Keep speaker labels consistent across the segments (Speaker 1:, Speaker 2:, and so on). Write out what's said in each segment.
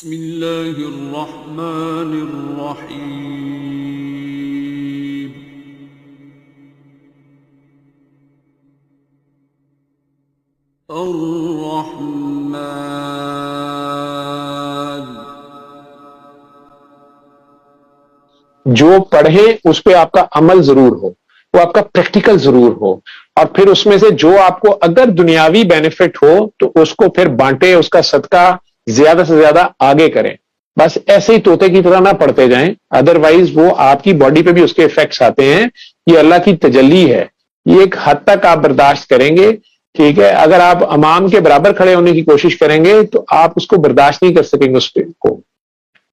Speaker 1: بسم اللہ الرحمن الرحیم الرحمن
Speaker 2: جو پڑھے اس پہ آپ کا عمل ضرور ہو، وہ آپ کا پریکٹیکل ضرور ہو، اور پھر اس میں سے جو آپ کو اگر دنیاوی بینیفٹ ہو تو اس کو پھر بانٹے، اس کا صدقہ زیادہ سے زیادہ آگے کریں۔ بس ایسے ہی طوطے کی طرح نہ پڑھتے جائیں، ادروائز وہ آپ کی باڈی پہ بھی اس کے ایفیکٹس آتے ہیں۔ یہ اللہ کی تجلی ہے، یہ ایک حد تک آپ برداشت کریں گے، ٹھیک ہے۔ اگر آپ امام کے برابر کھڑے ہونے کی کوشش کریں گے تو آپ اس کو برداشت نہیں کر سکیں گے۔ اس کو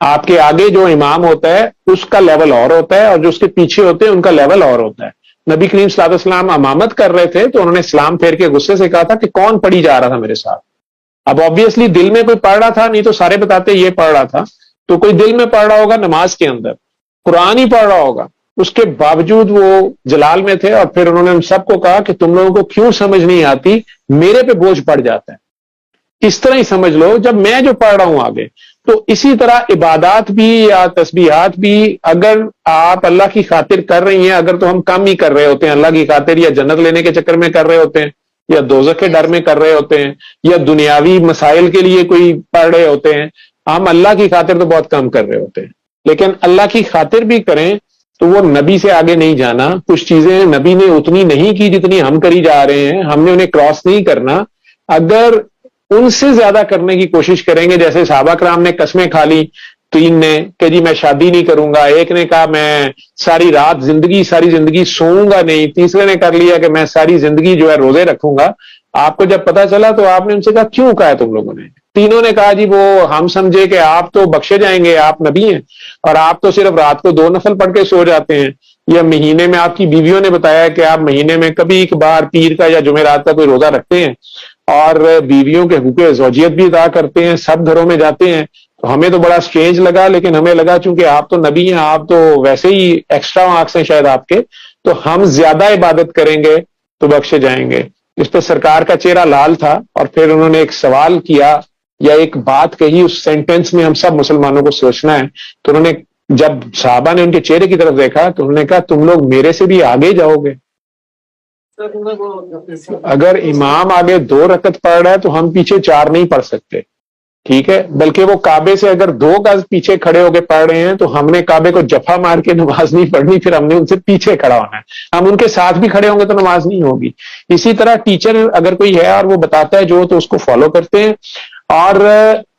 Speaker 2: آپ کے آگے جو امام ہوتا ہے اس کا لیول اور ہوتا ہے، اور جو اس کے پیچھے ہوتے ہیں ان کا لیول اور ہوتا ہے۔ نبی کریم صلی اللہ علیہ وسلم امامت کر رہے تھے تو انہوں نے سلام پھیر کے غصے سے کہا تھا کہ کون پڑھی جا رہا تھا میرے ساتھ؟ اب آبویسلی دل میں کوئی پڑھ رہا تھا، نہیں تو سارے بتاتے یہ پڑھ رہا تھا، تو کوئی دل میں پڑھ رہا ہوگا، نماز کے اندر قرآن ہی پڑھ رہا ہوگا۔ اس کے باوجود وہ جلال میں تھے، اور پھر انہوں نے ہم سب کو کہا کہ تم لوگوں کو کیوں سمجھ نہیں آتی، میرے پہ بوجھ پڑ جاتا ہے۔ اس طرح ہی سمجھ لو جب میں جو پڑھ رہا ہوں آگے، تو اسی طرح عبادات بھی یا تسبیحات بھی اگر آپ اللہ کی خاطر کر رہی ہیں، اگر تو ہم کم ہی کر رہے ہوتے ہیں اللہ کی خاطر، یا جنت لینے کے چکر میں کر رہے ہوتے ہیں، یا دوزخ کے ڈر میں کر رہے ہوتے ہیں، یا دنیاوی مسائل کے لیے کوئی پڑھ رہے ہوتے ہیں، ہم اللہ کی خاطر تو بہت کم کر رہے ہوتے ہیں۔ لیکن اللہ کی خاطر بھی کریں تو وہ نبی سے آگے نہیں جانا۔ کچھ چیزیں نبی نے اتنی نہیں کی جتنی ہم کری جا رہے ہیں، ہم نے انہیں کراس نہیں کرنا۔ اگر ان سے زیادہ کرنے کی کوشش کریں گے، جیسے صحابہ کرام نے قسمیں کھا لی، تین نے کہ جی میں شادی نہیں کروں گا، ایک نے کہا میں ساری زندگی سوؤں گا نہیں، تیسرے نے کر لیا کہ میں ساری زندگی جو ہے روزے رکھوں گا۔ آپ کو جب پتا چلا تو آپ نے ان سے کہا کیوں کہا ہے تم لوگوں نے؟ تینوں نے کہا جی وہ ہم سمجھے کہ آپ تو بخشے جائیں گے، آپ نبی ہیں، اور آپ تو صرف رات کو 2 نفل پڑھ کے سو جاتے ہیں، یا مہینے میں آپ کی بیویوں نے بتایا کہ آپ مہینے میں کبھی ایک بار پیر کا یا جمعرات کا کوئی روزہ رکھتے ہیں، اور بیویوں کے حقوق زوجیت بھی ادا کرتے ہیں، سب گھروں میں جاتے ہیں۔ تو ہمیں تو بڑا سٹرینج لگا، لیکن ہمیں لگا چونکہ آپ تو نبی ہیں، آپ تو ویسے ہی ایکسٹرا مارکس ہیں شاید آپ کے، تو ہم زیادہ عبادت کریں گے تو بخشے جائیں گے۔ اس پہ سرکار کا چہرہ لال تھا، اور پھر انہوں نے ایک سوال کیا یا ایک بات کہی، اس سینٹینس میں ہم سب مسلمانوں کو سوچنا ہے۔ تو انہوں نے جب صحابہ نے ان کے چہرے کی طرف دیکھا تو انہوں نے کہا تم لوگ میرے سے بھی آگے جاؤ گے؟ اگر امام آگے 2 رکعت پڑھ رہا ہے تو ہم پیچھے 4 نہیں پڑھ سکتے، ٹھیک ہے۔ بلکہ وہ کعبے سے اگر 2 گز پیچھے کھڑے ہو کے پڑھ رہے ہیں تو ہم نے کعبے کو جفا مار کے نماز نہیں پڑھنی، پھر ہم نے ان سے پیچھے کھڑا ہونا ہے۔ ہم ان کے ساتھ بھی کھڑے ہوں گے تو نماز نہیں ہوگی۔ اسی طرح ٹیچر اگر کوئی ہے اور وہ بتاتا ہے جو تو اس کو فالو کرتے ہیں۔ اور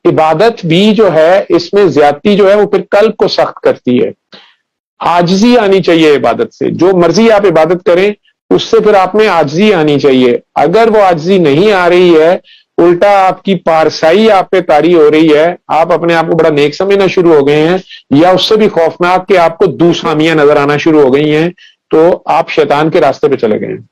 Speaker 2: عبادت بھی جو ہے اس میں زیادتی جو ہے وہ پھر قلب کو سخت کرتی ہے۔ عاجزی آنی چاہیے عبادت سے، جو مرضی آپ عبادت کریں اس سے پھر آپ میں عاجزی آنی چاہیے۔ اگر وہ عاجزی نہیں آ رہی ہے، الٹا آپ کی پارسائی آپ پہ طاری ہو رہی ہے، آپ اپنے آپ کو بڑا نیک سمجھنا شروع ہو گئے ہیں، یا اس سے بھی خوفناک کہ آپ کو دوسرامیاں نظر آنا شروع ہو گئی ہیں، تو آپ شیطان کے راستے پہ چلے گئے ہیں۔